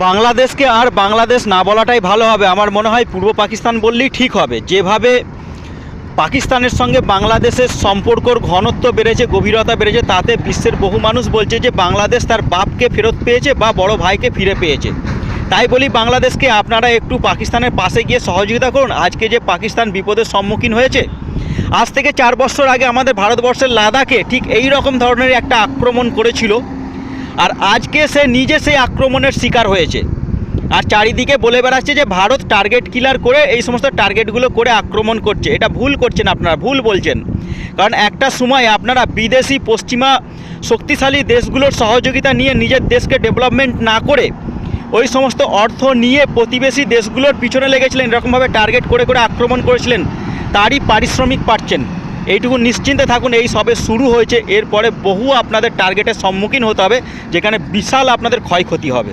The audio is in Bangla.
বাংলাদেশকে আর বাংলাদেশ না বলাটাই ভালো হবে। আমার মনে হয় পূর্ব পাকিস্তান বললেই ঠিক হবে। যেভাবে পাকিস্তানের সঙ্গে বাংলাদেশের সম্পর্কর ঘনত্ব বেড়েছে, গভীরতা বেড়েছে, তাতে বিশ্বের বহু মানুষ বলছে যে বাংলাদেশ তার বাপকে ফেরত পেয়েছে বা বড় ভাইকে ফিরে পেয়েছে। তাই বলি বাংলাদেশকে আপনারা একটু পাকিস্তানের পাশে গিয়ে সহযোগিতা করুন। আজকে যে পাকিস্তান বিপদের সম্মুখীন হয়েছে, আজ থেকে 4 বছর আগে আমাদের ভারতবর্ষের লাদাখে ঠিক এই রকম ধরনের একটা আক্রমণ করেছিল, আর আজকে সে নিজে সেই আক্রমণের শিকার হয়েছে। আর চারিদিকে বলে বেড়াচ্ছে যে ভারত টার্গেট কিলার করে এই সমস্ত টার্গেটগুলো করে আক্রমণ করছে। এটা ভুল করছেন, আপনারা ভুল বলছেন। কারণ একটা সময় আপনারা বিদেশি পশ্চিমা শক্তিশালী দেশগুলোর সহযোগিতা নিয়ে নিজের দেশকে ডেভেলপমেন্ট না করে ওই সমস্ত অর্থ নিয়ে প্রতিবেশী দেশগুলোর পিছনে লেগেছিলেন, এরকমভাবে টার্গেট করে করে আক্রমণ করেছিলেন, তারই পারিশ্রমিক পাচ্ছেন। এইটুকু নিশ্চিন্তে থাকুন, এই সবে শুরু হয়েছে। এরপরে বহু আপনাদের টার্গেটের সম্মুখীন হতে হবে, যেখানে বিশাল আপনাদের ক্ষয়ক্ষতি হবে।